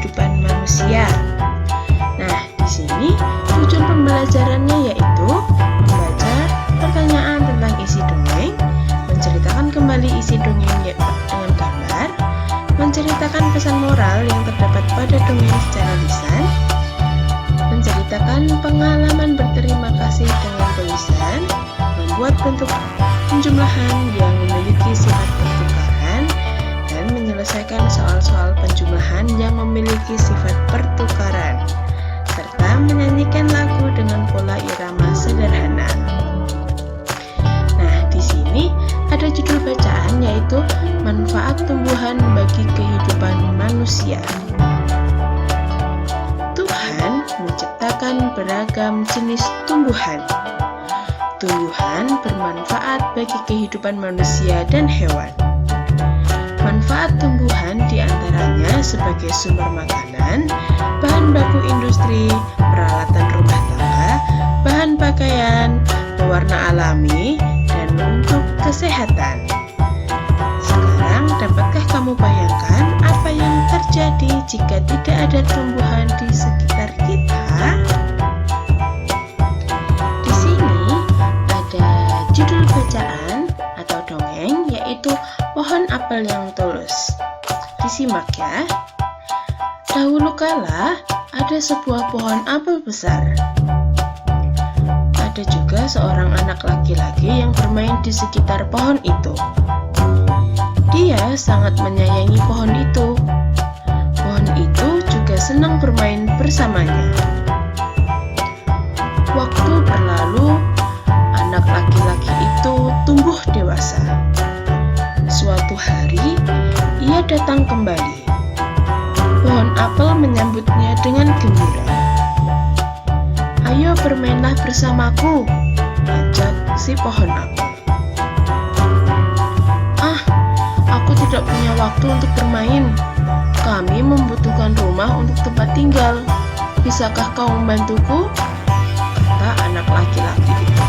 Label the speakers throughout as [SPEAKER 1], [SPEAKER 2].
[SPEAKER 1] kehidupan manusia. Nah, di sini tujuan pembelajarannya yaitu membaca pertanyaan tentang isi dongeng, menceritakan kembali isi dongeng dengan gambar, menceritakan pesan moral yang terdapat pada dongeng secara lisan, menceritakan pengalaman berterima kasih dengan tulisan, membuat bentuk penjumlahan yang memiliki sifat pertukaran, dan menyelesaikan soal-soal penjumlahan yang memiliki sifat pertukaran, serta menyanyikan lagu dengan pola irama sederhana. Nah, di sini ada judul bacaan yaitu manfaat tumbuhan bagi kehidupan manusia. Tuhan menciptakan beragam jenis tumbuhan. Tumbuhan bermanfaat bagi kehidupan manusia dan hewan. Manfaat tumbuhan diantaranya sebagai sumber makanan, bahan baku industri, peralatan rumah tangga, bahan pakaian, pewarna alami, dan untuk kesehatan. Sekarang, dapatkah kamu bayangkan apa yang terjadi jika tidak ada tumbuhan di sekitar kita? Di sini ada judul bacaan atau dongeng yaitu Pohon Apel yang Tulus. Disimak ya. Dahulu kala ada sebuah pohon apel besar. Ada juga seorang anak laki-laki yang bermain di sekitar pohon itu. Dia sangat menyayangi pohon itu. Pohon itu juga senang bermain bersamanya. Waktu berlalu, anak laki-laki itu tumbuh dewasa. Suatu hari, ia datang kembali. Pohon apel menyambutnya dengan gembira. "Ayo bermainlah bersamaku," ajak si pohon apel. "Aku tidak punya waktu untuk bermain. Kami membutuhkan rumah untuk tempat tinggal. Bisakah kau membantuku?" kata anak laki-laki itu.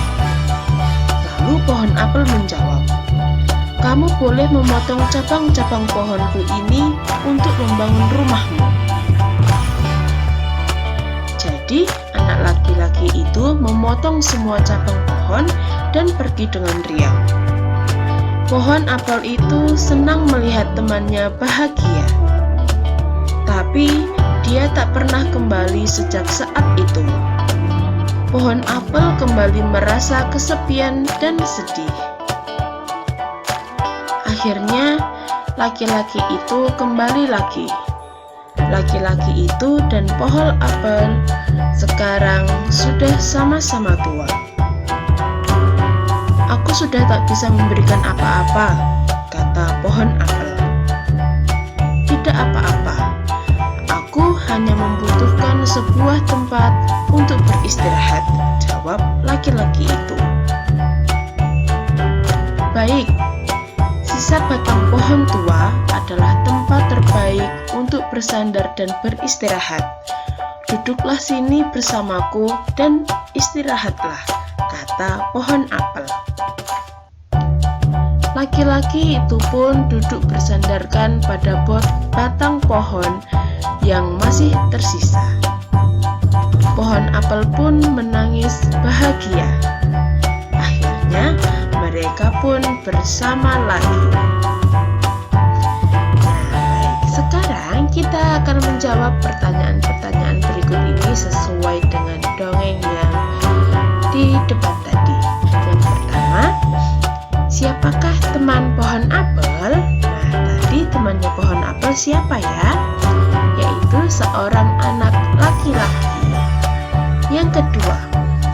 [SPEAKER 1] Lalu pohon apel menjawab, "Kamu boleh memotong cabang-cabang pohonku ini untuk membangun rumahmu." Jadi, anak laki-laki itu memotong semua cabang pohon dan pergi dengan riang. Pohon apel itu senang melihat temannya bahagia. Tapi, dia tak pernah kembali sejak saat itu. Pohon apel kembali merasa kesepian dan sedih. Akhirnya, laki-laki itu kembali lagi. Laki-laki itu dan pohon apel sekarang sudah sama-sama tua. "Aku sudah tak bisa memberikan apa-apa," kata pohon apel. "Tidak apa-apa. Aku hanya membutuhkan sebuah tempat untuk beristirahat," jawab laki-laki itu. "Baik. Sisa batang pohon tua adalah tempat terbaik untuk bersandar dan beristirahat. Duduklah sini bersamaku dan istirahatlah," kata pohon apel. Laki-laki itu pun duduk bersandarkan pada batang pohon yang masih tersisa. Pohon apel pun menangis bahagia. Akhirnya, mereka pun bersama lagi. Nah, baik. Sekarang kita akan menjawab pertanyaan-pertanyaan berikut ini sesuai dengan dongeng yang di depan tadi. Yang pertama, siapakah teman pohon apel? Nah, tadi temannya pohon apel siapa ya? Yaitu seorang anak laki-laki. Yang kedua,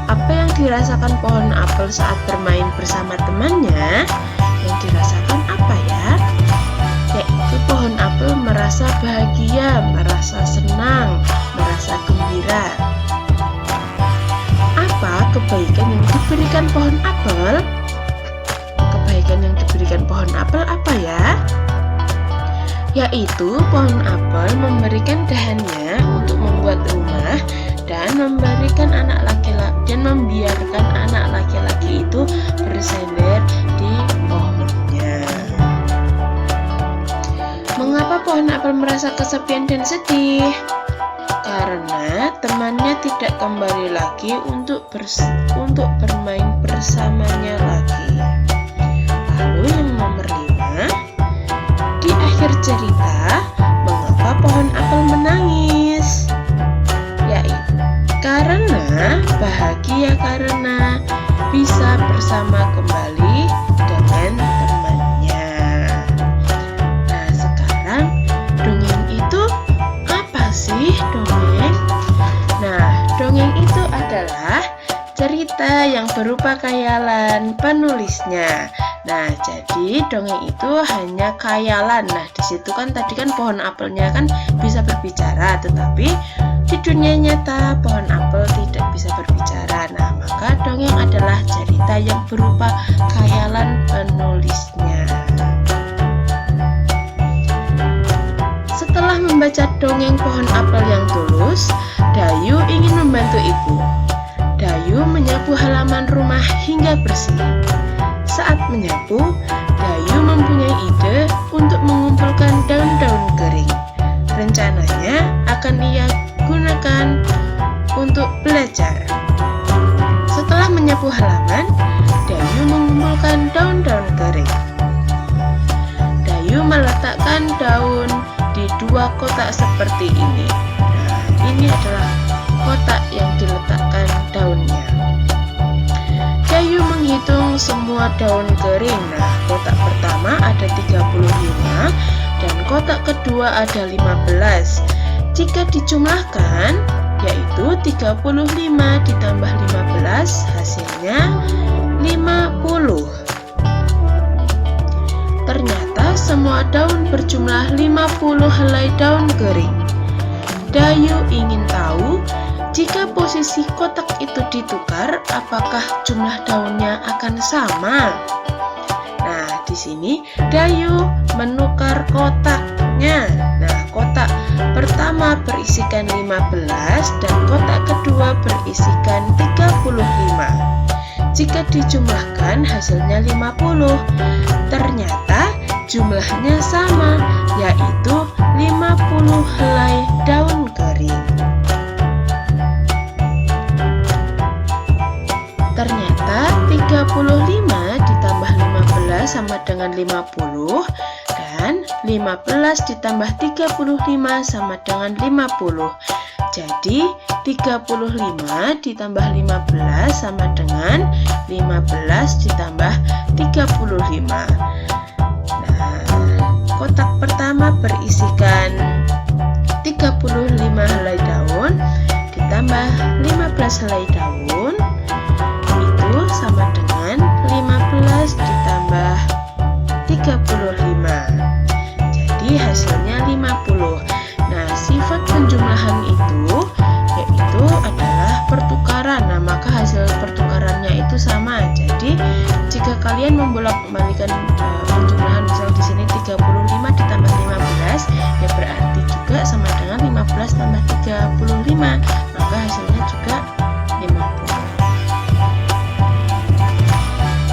[SPEAKER 1] apa yang dirasakan pohon apel saat bermain bersama temannya? Yang dirasakan apa ya? Yaitu pohon apel merasa bahagia, merasa senang, merasa gembira. Apa kebaikan yang diberikan pohon apel? Kebaikan yang diberikan pohon apel apa ya? Yaitu pohon apel memberikan dahannya untuk membuat rumah dan memberikan membiarkan anak laki-laki itu bersender di pohonnya. Mengapa pohon apel apel merasa kesepian dan sedih karena temannya tidak kembali lagi untuk bermain bersamanya lagi. Lalu yang nomor 5, di akhir cerita, mengapa pohon apel menangis? Yaitu karena bahagia karena bisa bersama kembali dengan temannya. Nah, sekarang dongeng itu apa sih dongeng? Nah, dongeng itu adalah cerita yang berupa khayalan penulisnya. Nah, jadi dongeng itu hanya khayalan. Nah, di situ kan tadi kan pohon apelnya kan bisa berbicara, tetapi di dunia nyata pohon apel tidak bisa berbicara. Nah, maka dongeng adalah cerita yang berupa khayalan penulisnya. Setelah membaca dongeng pohon apel yang tulus, Dayu ingin membantu ibu. Dayu menyapu halaman rumah hingga bersih. Saat menyapu, Dayu mempunyai ide untuk mengumpulkan daun-daun kering. Rencananya akan ia gunakan untuk belajar. Setelah menyapu halaman, Dayu mengumpulkan daun-daun kering. Dayu meletakkan daun di 2 kotak seperti ini. Nah, ini adalah kotak yang diletakkan daunnya. Dayu menghitung semua daun kering. Nah, kotak pertama ada 35 dan kotak kedua ada 15. Jika dijumlahkan, yaitu 35 ditambah 15 hasilnya 50. Ternyata semua daun berjumlah 50 helai daun kering. Dayu ingin tahu jika posisi kotak itu ditukar, apakah jumlah daunnya akan sama? Nah, di sini Dayu menukar kotaknya. Nah, kotak pertama berisikan 15 dan kotak kedua berisikan 35. Jika dijumlahkan hasilnya 50. Ternyata jumlahnya sama, yaitu 50 helai daun kering. Ternyata 35 ditambah 15 sama dengan 50 dan 15 ditambah 35 sama dengan 50. Jadi 35 ditambah 15 sama dengan 15 ditambah 35. Nah, kotak pertama berisikan 35 helai daun ditambah 15 helai daun itu sama dengan 15 ditambah 35. Jadi hasilnya 50. Nah, sifat penjumlahan itu yaitu adalah pertukaran. Nah, maka hasil pertukarannya itu sama. Jadi jika kalian membolak-balikan penjumlahan, misal di sini 35 ditambah 15, ya berarti juga sama dengan 15 tambah 35, maka hasilnya juga 50.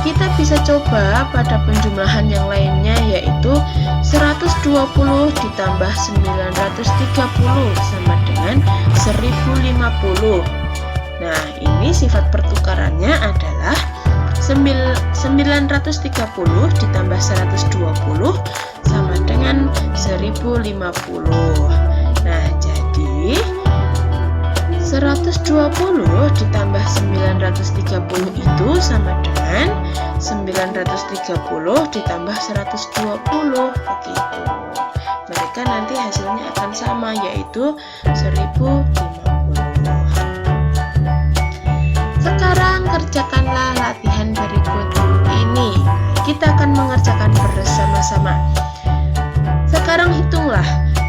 [SPEAKER 1] Kita bisa coba pada penjumlahan yang lainnya, yaitu 120 ditambah 930 sama dengan 1050. Nah, ini sifat pertukarannya adalah 930 ditambah 120 sama dengan 1050. Nah, jadi 120 ditambah 930 itu sama dengan 930 ditambah 120, begitu. Mereka nanti hasilnya akan sama, yaitu 1050. Sekarang kerjakanlah latihan berikut ini. Kita akan mengerjakan bersama-sama. Sekarang hitunglah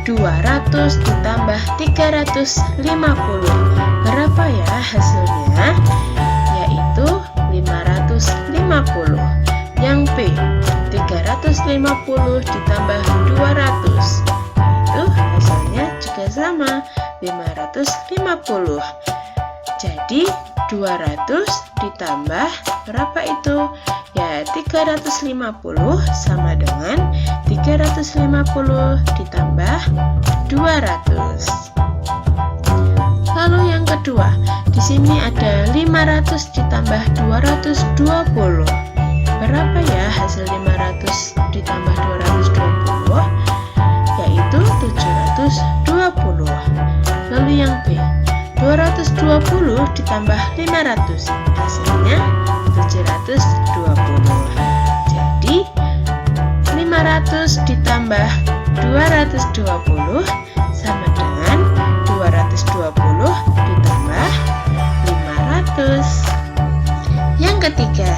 [SPEAKER 1] 200 ditambah 350. Berapa ya hasilnya? Yaitu 550. Yang B, 350 ditambah 200. Itu hasilnya juga sama, 550. Jadi 200 ditambah berapa itu? Ya, 350 sama dengan 350 ditambah 200. Lalu yang kedua, di sini ada 500 ditambah 220. Berapa ya hasil 500 ditambah 220? Yaitu 720. Lalu yang B, 220 ditambah 500, hasilnya 720. Jadi 500 ditambah 220 sama dengan 220 ditambah 500. Yang ketiga,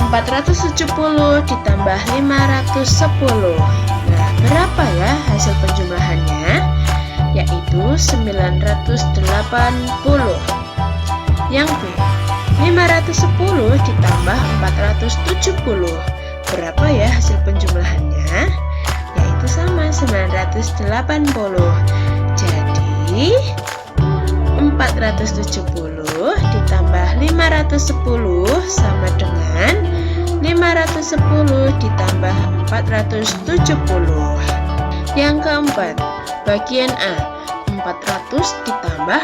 [SPEAKER 1] 470 ditambah 510. Nah, berapa ya hasil penjumlahannya? Yaitu 980. Yang B, 510 ditambah 470. Berapa ya hasil penjumlahannya? Yaitu sama, 980. Jadi 470 ditambah 510 sama dengan 510 ditambah 470. Yang keempat, bagian A, 400 ditambah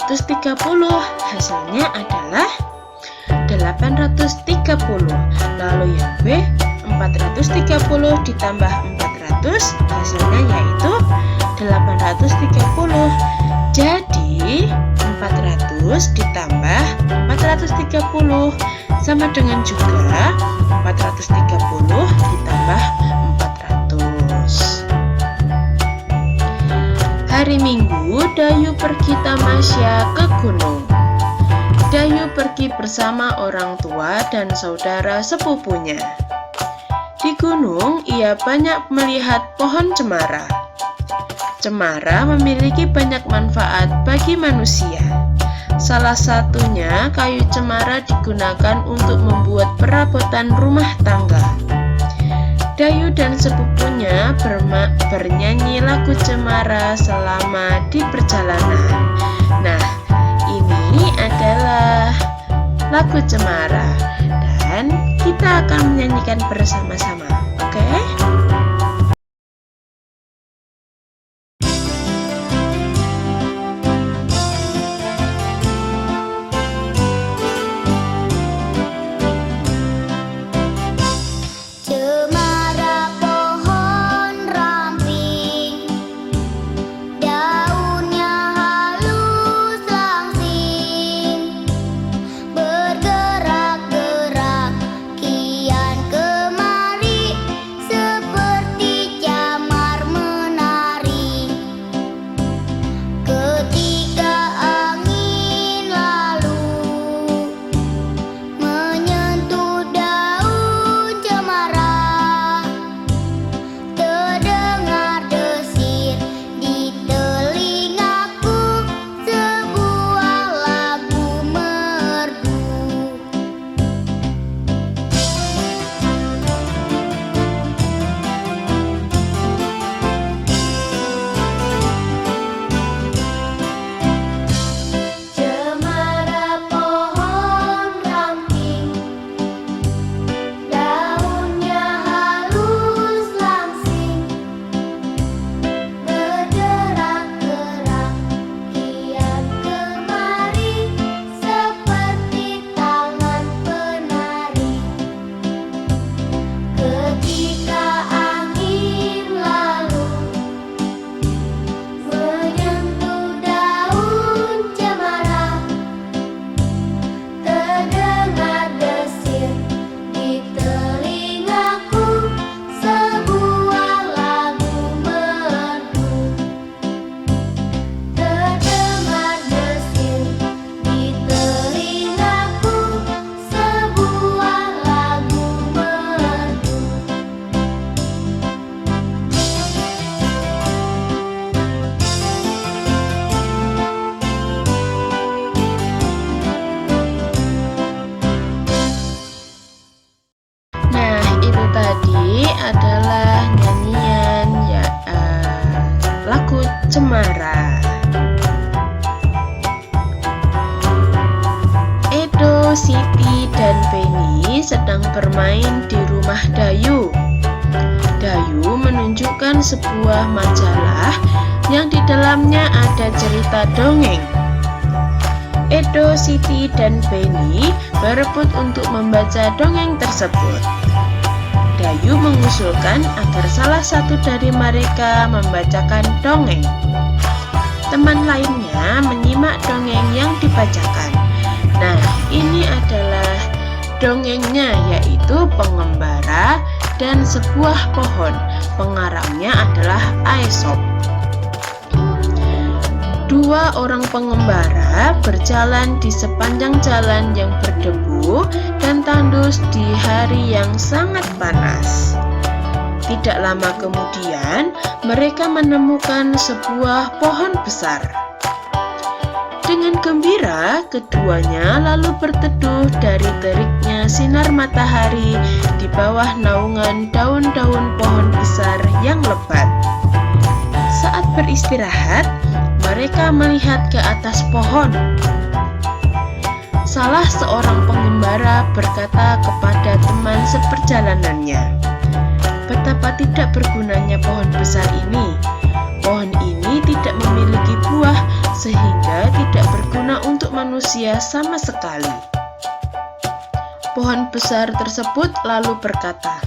[SPEAKER 1] 430, hasilnya adalah 830. Lalu yang B, 430 ditambah 400, hasilnya yaitu 830. Jadi 400 ditambah 430 sama dengan juga 430 ditambah 400. Hari Minggu, Dayu pergi tamasya ke gunung. Dayu pergi bersama orang tua dan saudara sepupunya. Di gunung, ia banyak melihat pohon cemara. Cemara memiliki banyak manfaat bagi manusia. Salah satunya, kayu cemara digunakan untuk membuat perabotan rumah tangga. Dayu dan sepupunya bernyanyi lagu cemara selama di perjalanan. Nah, ini adalah lagu cemara dan kita akan menyanyikan bersama-sama, oke?
[SPEAKER 2] Bergerak-gerak kian kemari.
[SPEAKER 1] bermain di rumah Dayu. Dayu menunjukkan sebuah majalah yang di dalamnya ada cerita dongeng. Edo, Siti, dan Benny berebut untuk membaca dongeng tersebut. Dayu mengusulkan agar salah satu dari mereka membacakan dongeng. Teman lainnya menyimak dongeng yang dibacakan. Nah, ini adalah dongengnya, yaitu Pengembara dan Sebuah Pohon. Pengarangnya adalah Aesop. Dua orang pengembara berjalan di sepanjang jalan yang berdebu dan tandus di hari yang sangat panas. Tidak lama kemudian, mereka menemukan sebuah pohon besar. Dengan gembira, keduanya lalu berteduh dari teriknya sinar matahari di bawah naungan daun-daun pohon besar yang lebat. Saat beristirahat, mereka melihat ke atas pohon. Salah seorang pengembara berkata kepada teman seperjalanannya, "Betapa tidak bergunanya pohon besar ini. Pohon ini tidak memiliki buah sehingga tidak berguna untuk manusia sama sekali." Pohon besar tersebut lalu berkata,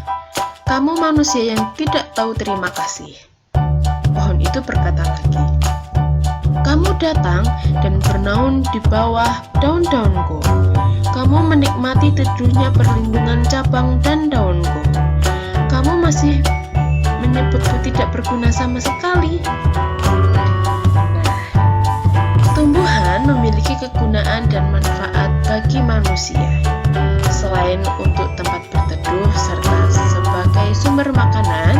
[SPEAKER 1] "Kamu manusia yang tidak tahu terima kasih." Pohon itu berkata lagi, "Kamu datang dan bernaung di bawah daun-daunku. Kamu menikmati teduhnya perlindungan cabang dan daunku. Kamu masih menyebutku tidak berguna sama sekali." Nah, tumbuhan memiliki kegunaan dan manfaat bagi manusia. Selain untuk tempat berteduh serta sebagai sumber makanan,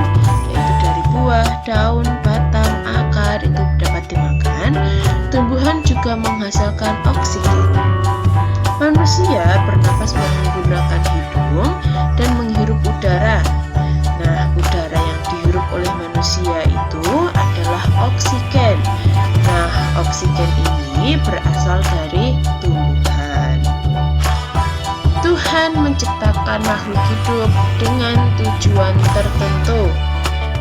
[SPEAKER 1] yaitu dari buah, daun, batang, akar itu dapat dimakan, tumbuhan juga menghasilkan oksigen. Manusia bernapas menggunakan hidung dan menghirup udara. Nah, udara yang dihirup oleh manusia itu adalah oksigen. Nah, oksigen ini berasal dari tumbuhan. Tuhan menciptakan makhluk hidup dengan tujuan tertentu.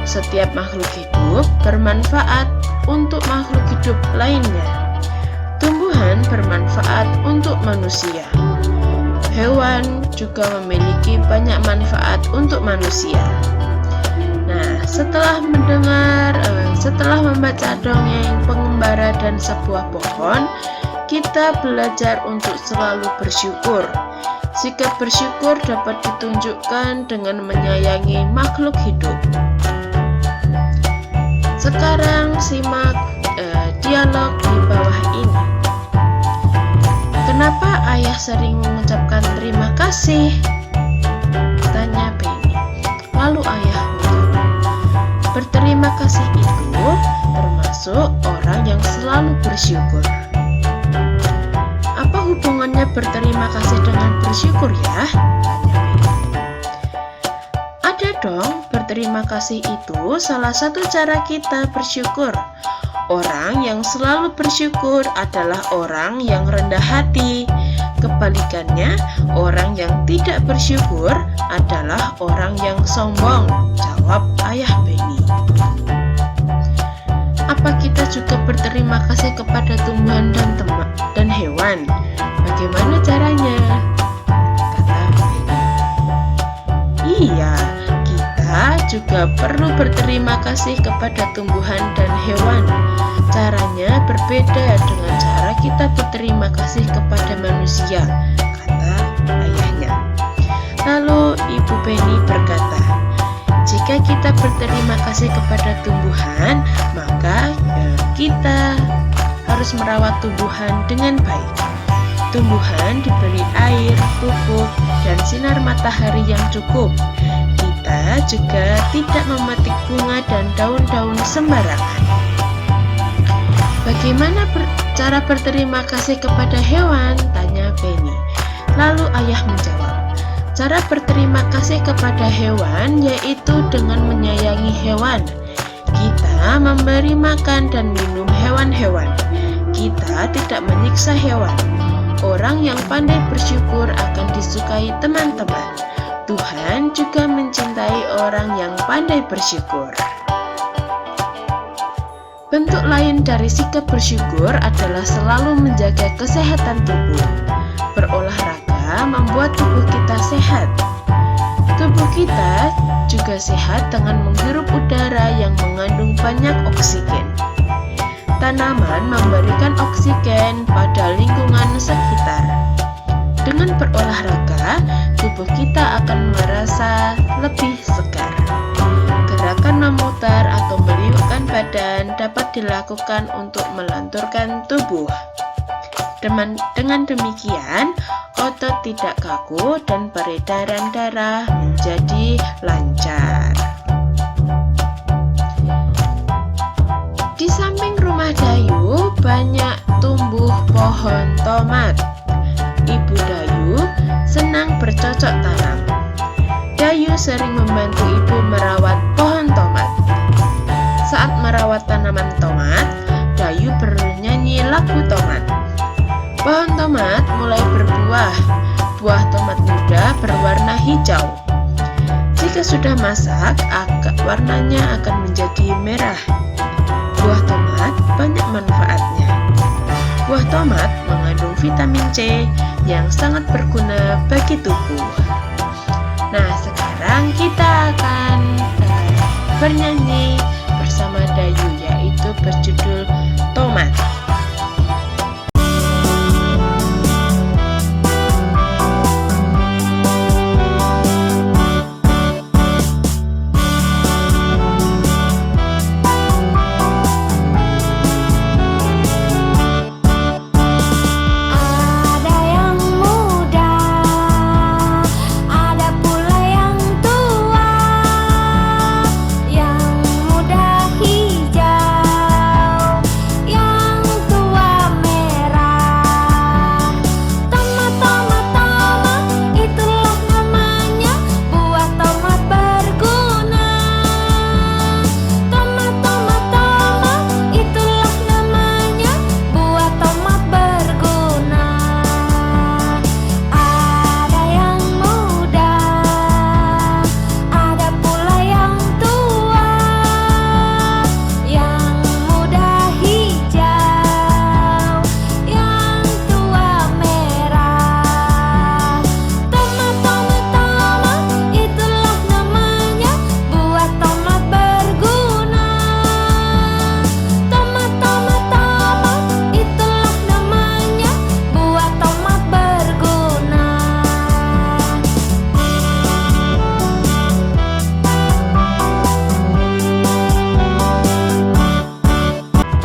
[SPEAKER 1] Setiap makhluk hidup bermanfaat untuk makhluk hidup lainnya. Tumbuhan bermanfaat untuk manusia. Hewan juga memiliki banyak manfaat untuk manusia. Nah, setelah membaca dongeng Pengembara dan Sebuah Pohon, kita belajar untuk selalu bersyukur. Sikap bersyukur dapat ditunjukkan dengan menyayangi makhluk hidup. Sekarang simak dialog di bawah ini. "Kenapa ayah sering mengucapkan terima kasih?" tanya Benny. Lalu ayah menjawab, "Berterima kasih itu termasuk orang yang selalu bersyukur." "Apa hubungannya berterima kasih dengan bersyukur ya?" tanya Benny. "Ada dong, berterima kasih itu salah satu cara kita bersyukur. Orang yang selalu bersyukur adalah orang yang rendah hati. Kebalikannya, orang yang tidak bersyukur adalah orang yang sombong," jawab ayah Benny. "Apa kita juga berterima kasih kepada tumbuhan dan hewan? Bagaimana caranya?" kata Benny. "Iya, kita juga perlu berterima kasih kepada tumbuhan dan hewan. Caranya berbeda dengan cara kita berterima kasih kepada manusia," kata ayahnya. Lalu Ibu Benny berkata, "Jika kita berterima kasih kepada tumbuhan, maka kita harus merawat tumbuhan dengan baik. Tumbuhan diberi air, pupuk, dan sinar matahari yang cukup. Kita juga tidak memetik bunga dan daun-daun sembarangan." "Bagaimana cara berterima kasih kepada hewan?" tanya Benny. Lalu ayah menjawab, "Cara berterima kasih kepada hewan yaitu dengan menyayangi hewan. Kita memberi makan dan minum hewan-hewan. Kita tidak menyiksa hewan. Orang yang pandai bersyukur akan disukai teman-teman. Tuhan juga mencintai orang yang pandai bersyukur. Bentuk lain dari sikap bersyukur adalah selalu menjaga kesehatan tubuh. Berolahraga membuat tubuh kita sehat. Tubuh kita juga sehat dengan menghirup udara yang mengandung banyak oksigen. Tanaman memberikan oksigen pada lingkungan sekitar. Dengan berolahraga, tubuh kita akan merasa lebih segar. Gerakan memutar atau meliukkan badan dapat dilakukan untuk melenturkan tubuh. Dengan demikian, otot tidak kaku dan peredaran darah menjadi lancar. Di samping rumah Dayu banyak tumbuh pohon tomat. Ibu Dayu senang bercocok tanam. Dayu sering membantu ibu merawat pohon tomat. Saat merawat tanaman tomat, Dayu bernyanyi lagu tomat. Pohon tomat mulai berbuah. Buah tomat muda berwarna hijau. Jika sudah masak, warnanya akan menjadi merah. Buah tomat banyak manfaatnya. Buah tomat mengandung vitamin C yang sangat berguna bagi tubuh. Nah, sekarang kita akan bernyanyi bersama Dayu, yaitu berjudul Tomat.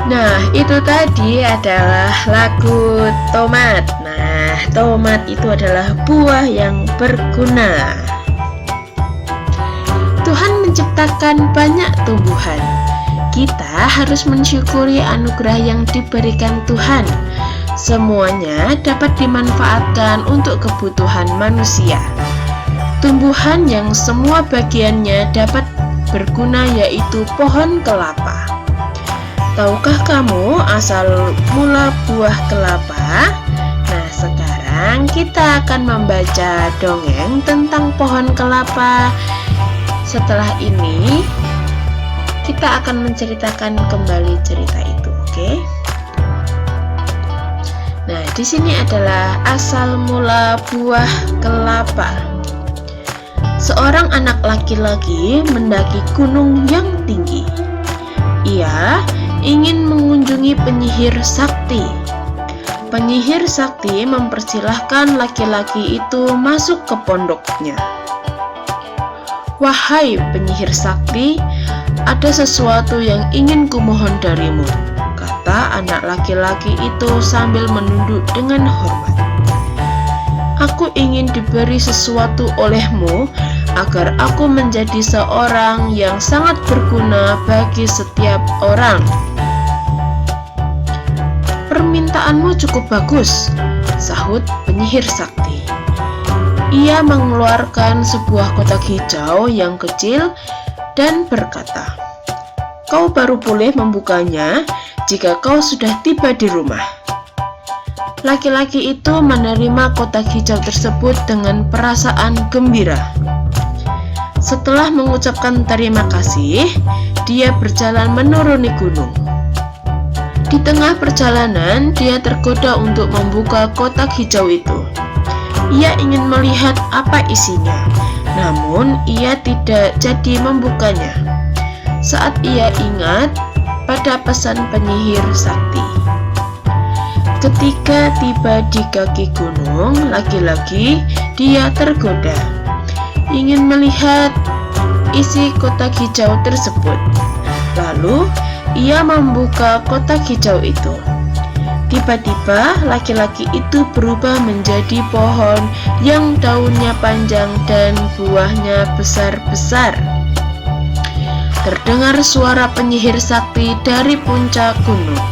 [SPEAKER 1] Nah, itu tadi adalah lagu tomat. Nah, tomat itu adalah buah yang berguna. Tuhan menciptakan banyak tumbuhan. Kita harus mensyukuri anugerah yang diberikan Tuhan. Semuanya dapat dimanfaatkan untuk kebutuhan manusia. Tumbuhan yang semua bagiannya dapat berguna yaitu pohon kelapa. Tahukah kamu asal mula buah kelapa? Nah, sekarang kita akan membaca dongeng tentang pohon kelapa. Setelah ini, kita akan menceritakan kembali cerita itu, oke? Nah, di sini adalah asal mula buah kelapa. Seorang anak laki-laki mendaki gunung yang tinggi. Ia ingin mengunjungi penyihir sakti. Penyihir sakti mempersilahkan laki-laki itu masuk ke pondoknya. "Wahai penyihir sakti, ada sesuatu yang ingin kumohon darimu," kata anak laki-laki itu sambil menunduk dengan hormat. "Aku ingin diberi sesuatu olehmu agar aku menjadi seorang yang sangat berguna bagi setiap orang." "Permintaanmu cukup bagus," sahut penyihir sakti. Ia mengeluarkan sebuah kotak hijau yang kecil dan berkata, "Kau baru boleh membukanya jika kau sudah tiba di rumah." Laki-laki itu menerima kotak hijau tersebut dengan perasaan gembira. Setelah mengucapkan terima kasih, dia berjalan menuruni gunung. Di tengah perjalanan, dia tergoda untuk membuka kotak hijau itu. Ia ingin melihat apa isinya, namun ia tidak jadi membukanya. Saat ia ingat pada pesan penyihir sakti. Ketika tiba di kaki gunung, lagi-lagi dia tergoda, ingin melihat isi kotak hijau tersebut. Lalu ia membuka kotak hijau itu. Tiba-tiba laki-laki itu berubah menjadi pohon yang daunnya panjang dan buahnya besar-besar. Terdengar suara penyihir sakti dari puncak gunung.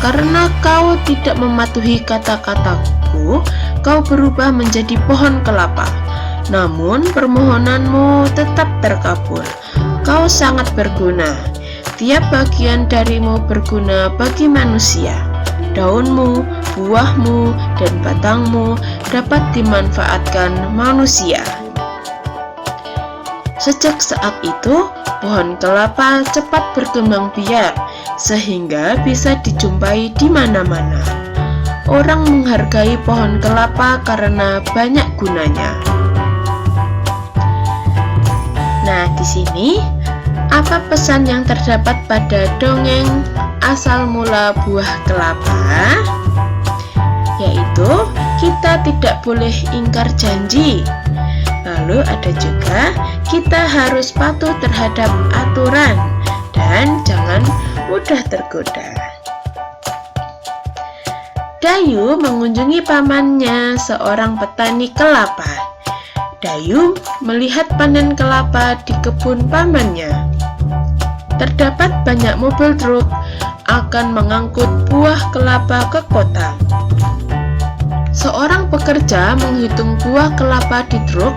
[SPEAKER 1] Karena kau tidak mematuhi kata-kataku, kau berubah menjadi pohon kelapa. Namun permohonanmu tetap terkabul. Kau sangat berguna. Tiap bagian darimu berguna bagi manusia. Daunmu, buahmu, dan batangmu dapat dimanfaatkan manusia. Sejak saat itu, pohon kelapa cepat berkembang biak, sehingga bisa dijumpai di mana-mana. Orang menghargai pohon kelapa karena banyak gunanya. Nah, di sini apa pesan yang terdapat pada dongeng asal mula buah kelapa? Yaitu kita tidak boleh ingkar janji. Lalu ada juga kita harus patuh terhadap aturan dan jangan mudah tergoda. Dayu mengunjungi pamannya, seorang petani kelapa. Dayu melihat panen kelapa di kebun pamannya. Terdapat banyak mobil truk akan mengangkut buah kelapa ke kota. Seorang pekerja menghitung buah kelapa di truk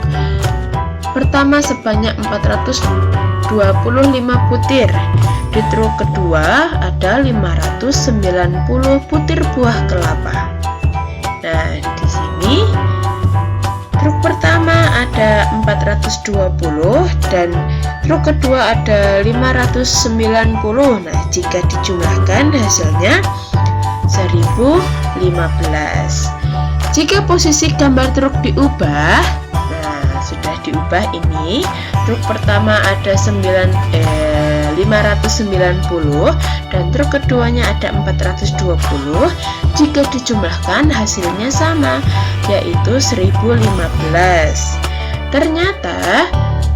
[SPEAKER 1] pertama sebanyak 425 butir. Di truk kedua ada 590 butir buah kelapa. Nah, di sini truk pertama ada 420 dan truk kedua ada 590. Nah, jika dijumlahkan hasilnya 1015. Jika posisi gambar truk diubah, nah sudah diubah ini, truk pertama ada 590 dan truk keduanya ada 420. Jika dijumlahkan hasilnya sama, yaitu 1015. Ternyata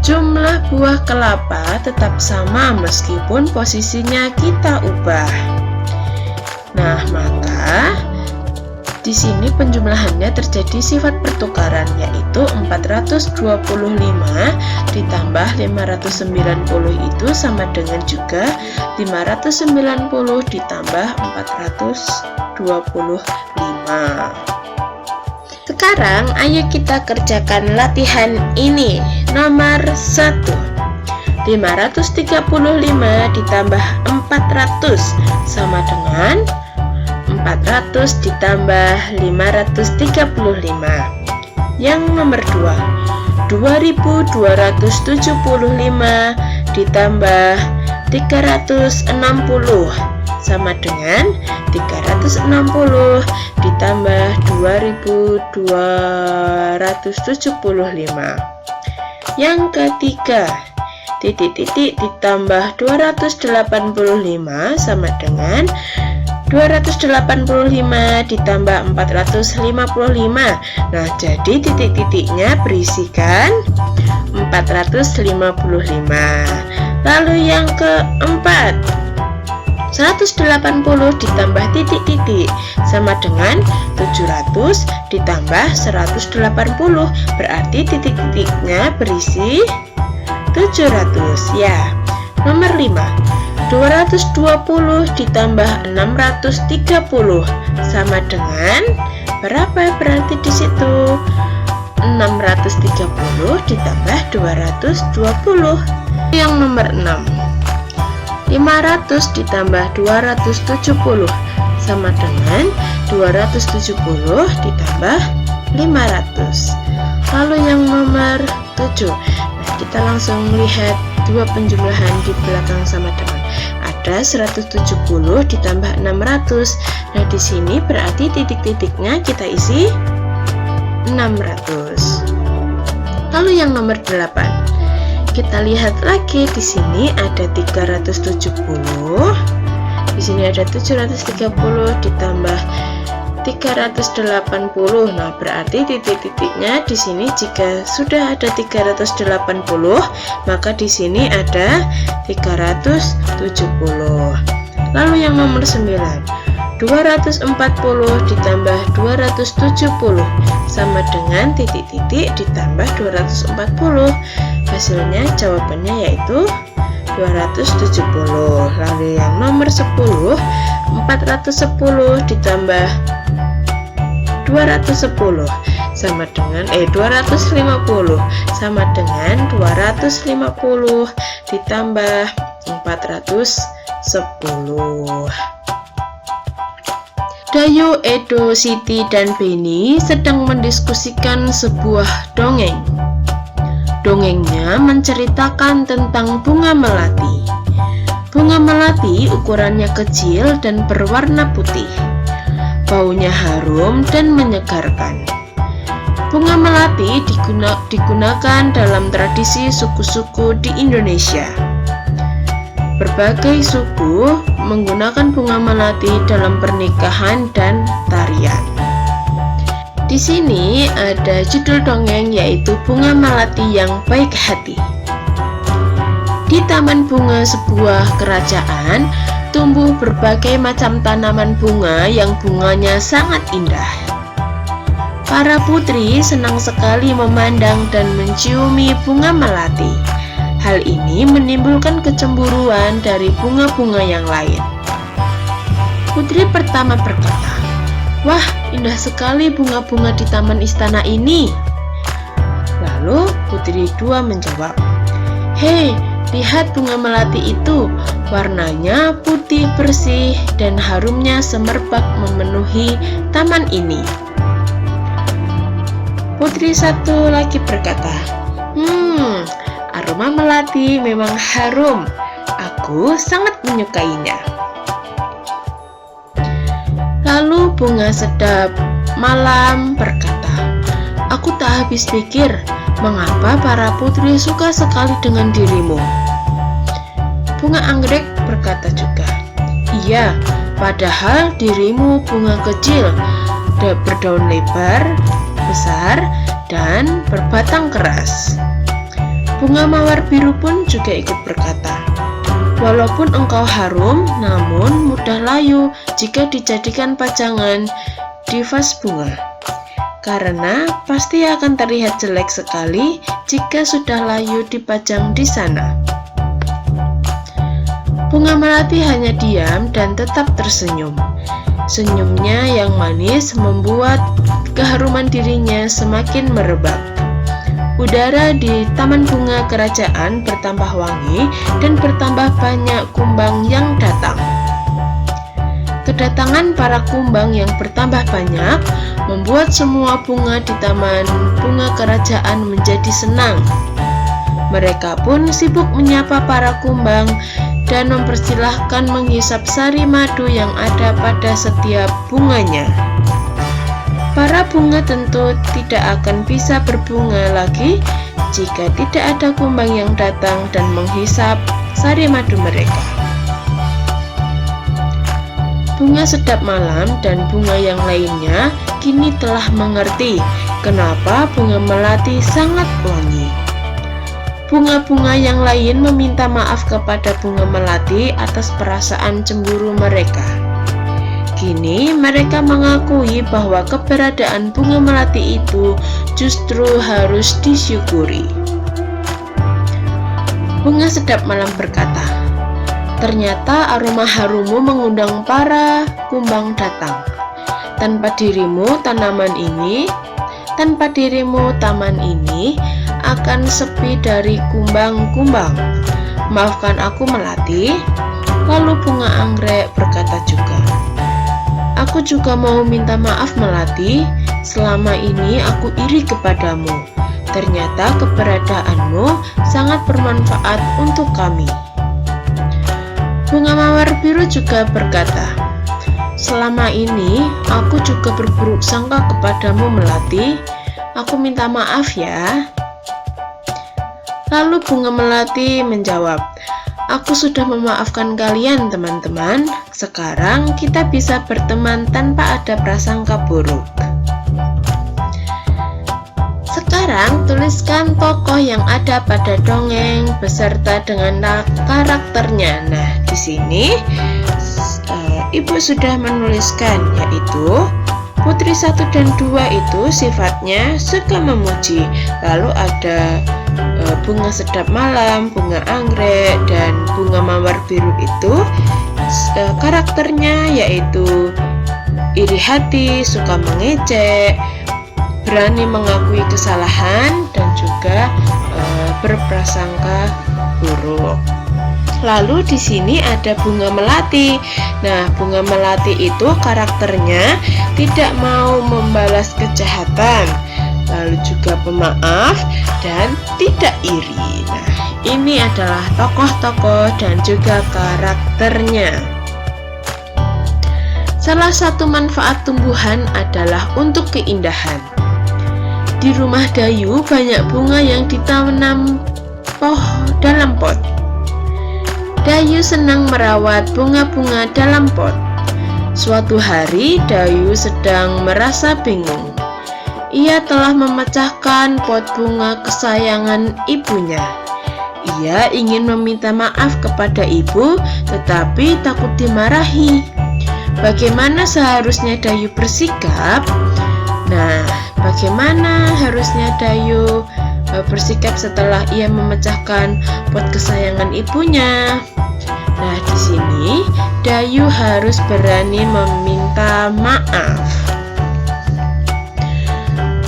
[SPEAKER 1] jumlah buah kelapa tetap sama meskipun posisinya kita ubah. Nah, maka di sini penjumlahannya terjadi sifat pertukaran, yaitu 425 ditambah 590 itu sama dengan juga 590 ditambah 425. Sekarang ayo kita kerjakan latihan ini. Nomor 1, 535 ditambah 400 sama dengan 400 ditambah 535. Yang nomor 2, 2275 ditambah 360 sama dengan 360 ditambah 2275. Yang ketiga, titik-titik ditambah 285 sama dengan 285 ditambah 455. Nah, jadi titik-titiknya berisikan 455. Lalu yang keempat, 180 ditambah titik-titik sama dengan 700 ditambah 180. Berarti titik-titiknya berisi 700 ya. Nomor 5, 220 ditambah 630 sama dengan berapa? Berarti di situ 630 ditambah 220. Yang nomor 6, 500 ditambah 270 sama dengan 270 ditambah 500. Lalu yang nomor 7, nah kita langsung lihat dua penjumlahan di belakang sama dengan. Ada 170 ditambah 600. Nah, di sini berarti titik-titiknya kita isi 600. Lalu yang nomor 8. Kita lihat lagi, di sini ada 370. Di sini ada 730 ditambah 380. Nah, berarti titik-titiknya di sini jika sudah ada 380, maka di sini ada 370. Lalu yang nomor 9. 240 ditambah 270 sama dengan titik-titik ditambah 240. Hasilnya jawabannya yaitu 270. Lalu yang nomor 10, 410 ditambah 210 sama dengan 250 sama dengan 250 ditambah 410. Dayu, Edo, Siti, dan Beni sedang mendiskusikan sebuah dongeng. Dongengnya menceritakan tentang bunga melati. Bunga melati ukurannya kecil dan berwarna putih. Baunya harum dan menyegarkan. Bunga melati digunakan dalam tradisi suku-suku di Indonesia. Berbagai suku menggunakan bunga melati dalam pernikahan dan tarian. Di sini ada judul dongeng yaitu Bunga Melati yang Baik Hati. Di taman bunga sebuah kerajaan tumbuh berbagai macam tanaman bunga yang bunganya sangat indah. Para putri senang sekali memandang dan menciumi bunga melati. Hal ini menimbulkan kecemburuan dari bunga-bunga yang lain. Putri pertama berkata, "Wah, indah sekali bunga-bunga di taman istana ini." Lalu putri kedua menjawab, "Hei, lihat bunga melati itu, warnanya putih bersih dan harumnya semerbak memenuhi taman ini." Putri satu lagi berkata, "Aroma melati memang harum. Aku sangat menyukainya." Lalu bunga sedap malam berkata, "Aku tak habis pikir, mengapa para putri suka sekali dengan dirimu." Bunga anggrek berkata juga, "Iya, padahal dirimu bunga kecil, berdaun lebar, besar, dan berbatang keras." Bunga mawar biru pun juga ikut berkata, "Walaupun engkau harum, namun mudah layu jika dijadikan pajangan di vas bunga, karena pasti akan terlihat jelek sekali jika sudah layu dipajang di sana." Bunga melati hanya diam dan tetap tersenyum. Senyumnya yang manis membuat keharuman dirinya semakin merebak. Udara di taman bunga kerajaan bertambah wangi dan bertambah banyak kumbang yang datang. Kedatangan para kumbang yang bertambah banyak membuat semua bunga di taman bunga kerajaan menjadi senang. Mereka pun sibuk menyapa para kumbang dan mempersilahkan menghisap sari madu yang ada pada setiap bunganya. Para bunga tentu tidak akan bisa berbunga lagi jika tidak ada kumbang yang datang dan menghisap sari madu mereka. Bunga sedap malam dan bunga yang lainnya kini telah mengerti kenapa bunga melati sangat wangi. Bunga-bunga yang lain meminta maaf kepada bunga melati atas perasaan cemburu mereka. Kini mereka mengakui bahwa keberadaan bunga melati itu justru harus disyukuri. Bunga sedap malam berkata, "Ternyata aroma harummu mengundang para kumbang datang. Tanpa dirimu taman ini akan sepi dari kumbang-kumbang. Maafkan aku melati." Lalu bunga anggrek berkata juga, "Aku juga mau minta maaf melati, selama ini aku iri kepadamu. Ternyata keberadaanmu sangat bermanfaat untuk kami. Bunga mawar biru juga berkata, selama ini aku juga berburuk sangka kepadamu Melati. Aku minta maaf ya. Lalu bunga melati menjawab, aku sudah memaafkan kalian teman-teman. Sekarang kita bisa berteman tanpa ada prasangka buruk. Sekarang tuliskan tokoh yang ada pada dongeng beserta dengan karakternya. Nah, di sini Ibu sudah menuliskan, yaitu Putri 1 dan 2 itu sifatnya suka memuji. Lalu ada bunga sedap malam, bunga anggrek, dan bunga mawar biru itu karakternya yaitu iri hati, suka mengejek, berani mengakui kesalahan, dan juga berprasangka buruk. Lalu di sini ada bunga melati. Nah, bunga melati itu karakternya tidak mau membalas kejahatan, lalu juga pemaaf dan tidak iri. Nah, ini adalah tokoh-tokoh dan juga karakternya. Salah satu manfaat tumbuhan adalah untuk keindahan. Di rumah Dayu banyak bunga yang ditanam dalam pot. Dayu senang merawat bunga-bunga dalam pot. Suatu hari Dayu sedang merasa bingung. Ia telah memecahkan pot bunga kesayangan ibunya. Ia ingin meminta maaf kepada ibu, tetapi takut dimarahi. Bagaimana seharusnya Dayu bersikap? Nah, bagaimana harusnya Dayu bersikap setelah ia memecahkan pot kesayangan ibunya? Nah, di sini Dayu harus berani meminta maaf.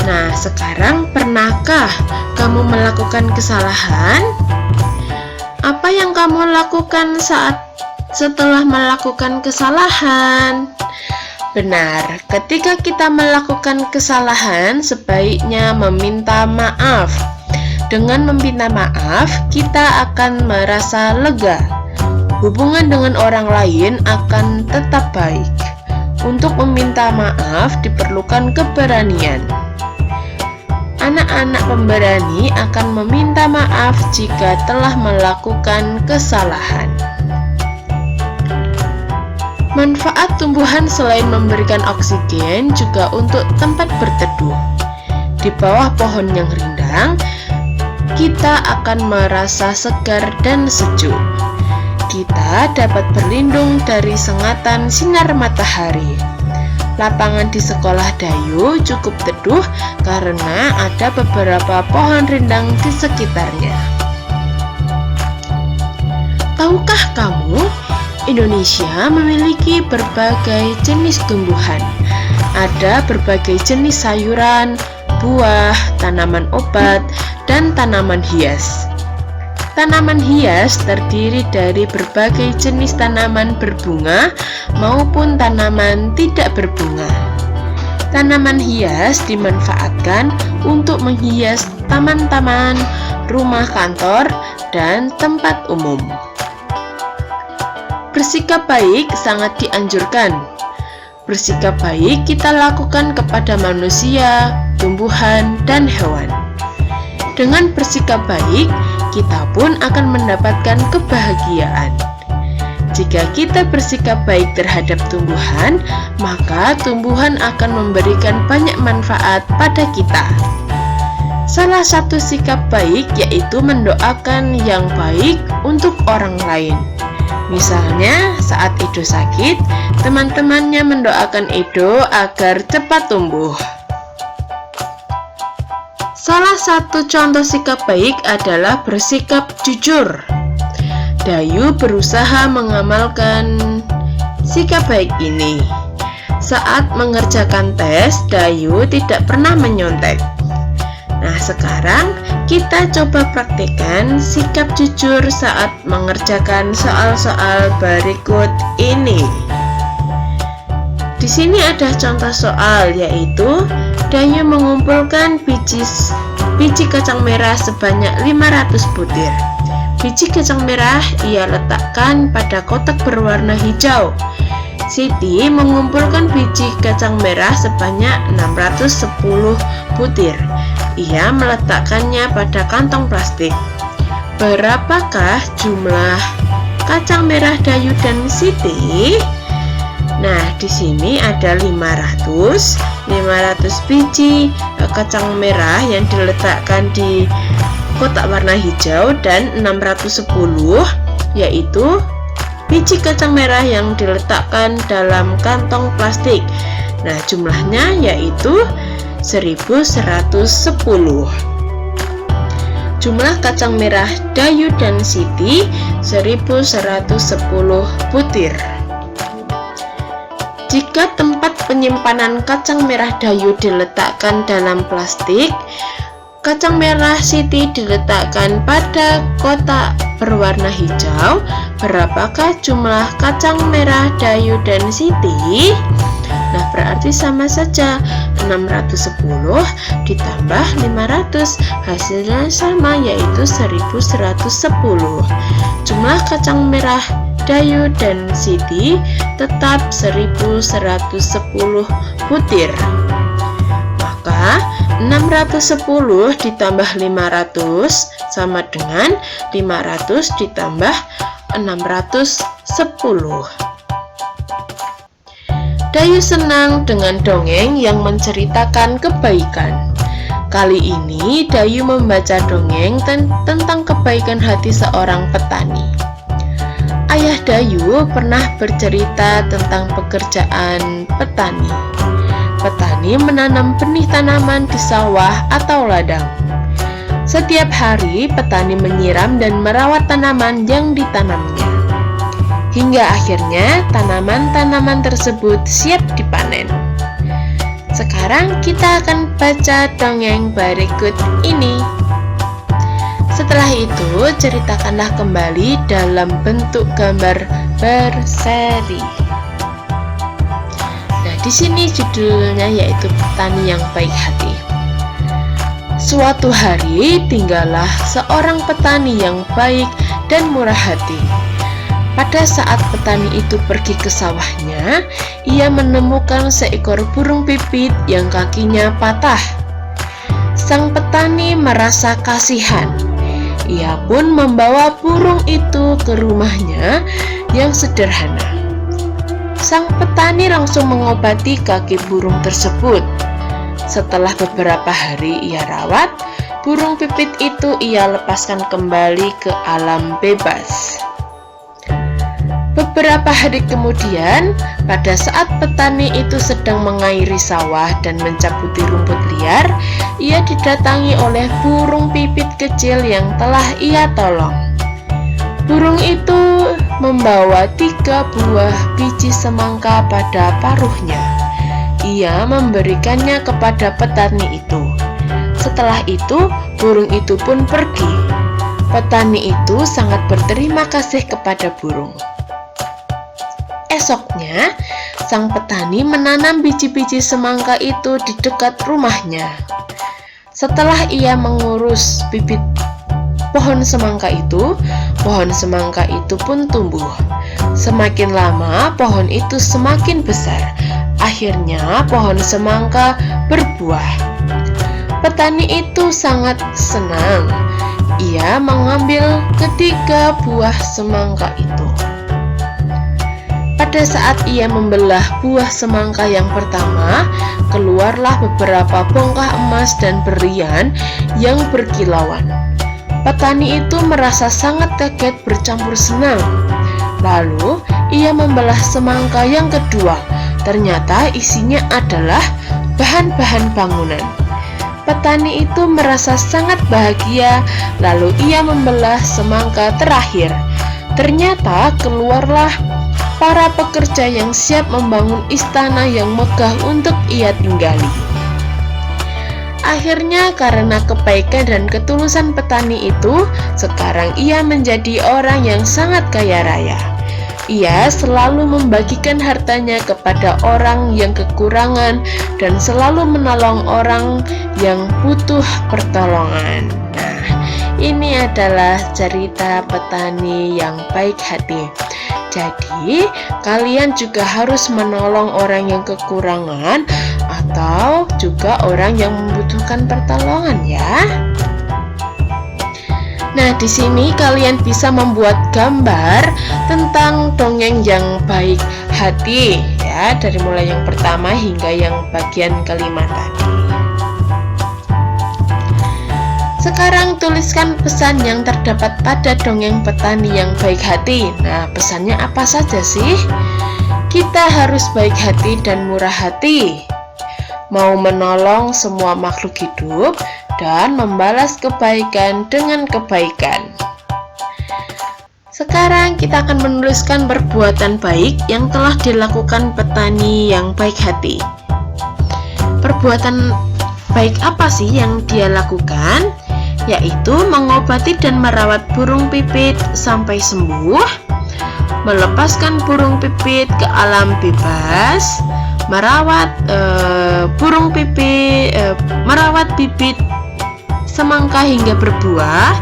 [SPEAKER 1] Nah, sekarang pernahkah kamu melakukan kesalahan? Apa yang kamu lakukan setelah melakukan kesalahan? Benar, ketika kita melakukan kesalahan, sebaiknya meminta maaf. Dengan meminta maaf, kita akan merasa lega. Hubungan dengan orang lain akan tetap baik. Untuk meminta maaf diperlukan keberanian. Anak-anak pemberani akan meminta maaf jika telah melakukan kesalahan. Manfaat tumbuhan selain memberikan oksigen juga untuk tempat berteduh. Di bawah pohon yang rindang, kita akan merasa segar dan sejuk. Kita dapat berlindung dari sengatan sinar matahari. Lapangan di sekolah Dayu cukup teduh karena ada beberapa pohon rindang di sekitarnya. Tahukah kamu, Indonesia memiliki berbagai jenis tumbuhan. Ada berbagai jenis sayuran, buah, tanaman obat, dan tanaman hias. Tanaman hias terdiri dari berbagai jenis tanaman berbunga maupun tanaman tidak berbunga. Tanaman hias dimanfaatkan untuk menghias taman-taman, rumah kantor, dan tempat umum. Bersikap baik sangat dianjurkan. Bersikap baik kita lakukan kepada manusia, tumbuhan, dan hewan. Dengan bersikap baik, kita pun akan mendapatkan kebahagiaan. Jika kita bersikap baik terhadap tumbuhan, maka tumbuhan akan memberikan banyak manfaat pada kita. Salah satu sikap baik yaitu mendoakan yang baik untuk orang lain. Misalnya, saat Edo sakit, teman-temannya mendoakan Edo agar cepat tumbuh. Salah satu contoh sikap baik adalah bersikap jujur. Dayu berusaha mengamalkan sikap baik ini. Saat mengerjakan tes, Dayu tidak pernah menyontek. Nah, sekarang kita coba praktikkan sikap jujur saat mengerjakan soal-soal berikut ini. Di sini ada contoh soal, yaitu Dayu mengumpulkan biji biji kacang merah sebanyak 500 butir. Biji kacang merah ia letakkan pada kotak berwarna hijau. Siti mengumpulkan biji kacang merah sebanyak 610 butir. Ia meletakkannya pada kantong plastik. Berapakah jumlah kacang merah Dayu dan Siti? Nah, di sini ada 500 biji kacang merah yang diletakkan di kotak warna hijau dan 610 yaitu biji kacang merah yang diletakkan dalam kantong plastik. Nah, jumlahnya yaitu 1110. Jumlah kacang merah Dayu dan Siti 1110 butir. Jika tempat penyimpanan kacang merah Dayu diletakkan dalam plastik, kacang merah Siti diletakkan pada kotak berwarna hijau, berapakah jumlah kacang merah Dayu dan Siti? Nah, berarti sama saja, 610 ditambah 500, hasilnya sama yaitu 1110. Jumlah kacang merah Dayu dan Siti tetap 1110 butir. Maka 610 ditambah 500 sama dengan 500 ditambah 610. Dayu senang dengan dongeng yang menceritakan kebaikan. Kali ini Dayu membaca dongeng tentang kebaikan hati seorang petani. Ayah Dayu pernah bercerita tentang pekerjaan petani. Petani menanam benih tanaman di sawah atau ladang. Setiap hari petani menyiram dan merawat tanaman yang ditanamnya, hingga akhirnya tanaman-tanaman tersebut siap dipanen. Sekarang kita akan baca dongeng berikut ini. Setelah itu, ceritakanlah kembali dalam bentuk gambar berseri. Nah, di sini judulnya yaitu Petani yang Baik Hati. Suatu hari tinggallah seorang petani yang baik dan murah hati. Pada saat petani itu pergi ke sawahnya, ia menemukan seekor burung pipit yang kakinya patah. Sang petani merasa kasihan. Ia pun membawa burung itu ke rumahnya yang sederhana. Sang petani langsung mengobati kaki burung tersebut. Setelah beberapa hari ia rawat, burung pipit itu ia lepaskan kembali ke alam bebas. Beberapa hari kemudian, pada saat petani itu sedang mengairi sawah dan mencabuti rumput liar, ia didatangi oleh burung pipit kecil yang telah ia tolong. Burung itu membawa 3 buah biji semangka pada paruhnya. Ia memberikannya kepada petani itu. Setelah itu, burung itu pun pergi. Petani itu sangat berterima kasih kepada burung. Esoknya, sang petani menanam biji-biji semangka itu di dekat rumahnya. Setelah ia mengurus bibit pohon semangka itu pun tumbuh. Semakin lama, pohon itu semakin besar. Akhirnya, pohon semangka berbuah. Petani itu sangat senang. Ia mengambil ketiga buah semangka itu. Pada saat ia membelah buah semangka yang pertama, keluarlah beberapa bongkah emas dan berlian yang berkilauan. Petani itu merasa sangat kaget bercampur senang. Lalu, ia membelah semangka yang kedua. Ternyata isinya adalah bahan-bahan bangunan. Petani itu merasa sangat bahagia, lalu ia membelah semangka terakhir. Ternyata keluarlah para pekerja yang siap membangun istana yang megah untuk ia tinggali. Akhirnya karena kebaikan dan ketulusan petani itu, sekarang ia menjadi orang yang sangat kaya raya. Ia selalu membagikan hartanya kepada orang yang kekurangan dan selalu menolong orang yang butuh pertolongan. Nah, ini adalah cerita petani yang baik hati. Jadi, kalian juga harus menolong orang yang kekurangan atau juga orang yang membutuhkan pertolongan ya. Nah, di sini kalian bisa membuat gambar tentang dongeng yang baik hati ya, dari mulai yang pertama hingga yang bagian kelima tadi. Sekarang tuliskan pesan yang terdapat pada dongeng petani yang baik hati. Nah, pesannya apa saja sih? Kita harus baik hati dan murah hati, mau menolong semua makhluk hidup dan membalas kebaikan dengan kebaikan. Sekarang kita akan menuliskan perbuatan baik yang telah dilakukan petani yang baik hati. Perbuatan baik apa sih yang dia lakukan? Yaitu mengobati dan merawat burung pipit sampai sembuh, melepaskan burung pipit ke alam bebas, merawat merawat bibit semangka hingga berbuah,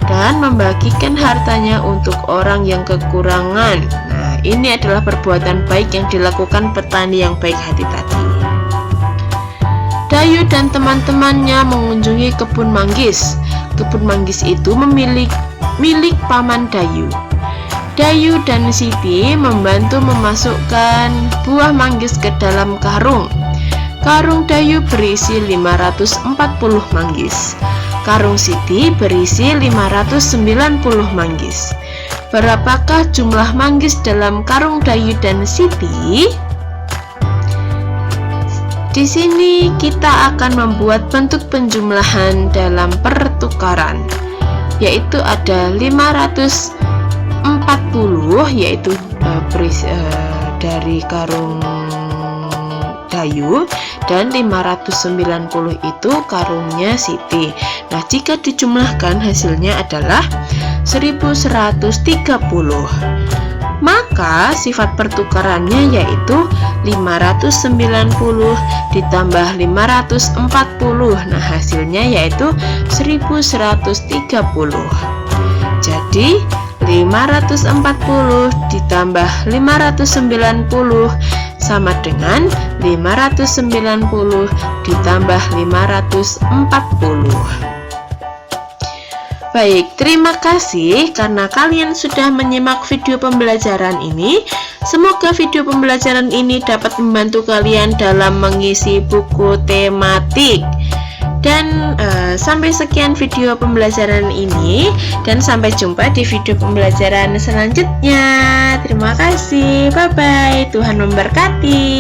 [SPEAKER 1] dan membagikan hartanya untuk orang yang kekurangan. Nah, ini adalah perbuatan baik yang dilakukan petani yang baik hati tadi. Dayu dan teman-temannya mengunjungi kebun manggis. Kebun manggis itu milik Paman Dayu. Dayu dan Siti membantu memasukkan buah manggis ke dalam karung. Karung Dayu berisi 540 manggis. Karung Siti berisi 590 manggis. Berapakah jumlah manggis dalam karung Dayu dan Siti? Di sini kita akan membuat bentuk penjumlahan dalam pertukaran, yaitu ada 540 yaitu dari karung Dayu, dan 590 itu karungnya Siti. Nah, jika dijumlahkan hasilnya adalah 1130. Maka sifat pertukarannya yaitu 590 ditambah 540. Nah, hasilnya yaitu 1130. Jadi 540 ditambah 590 sama dengan 590 ditambah 540. Baik, terima kasih karena kalian sudah menyimak video pembelajaran ini. Semoga video pembelajaran ini dapat membantu kalian dalam mengisi buku tematik. Dan sampai sekian video pembelajaran ini, dan sampai jumpa di video pembelajaran selanjutnya. Terima kasih, bye-bye, Tuhan memberkati.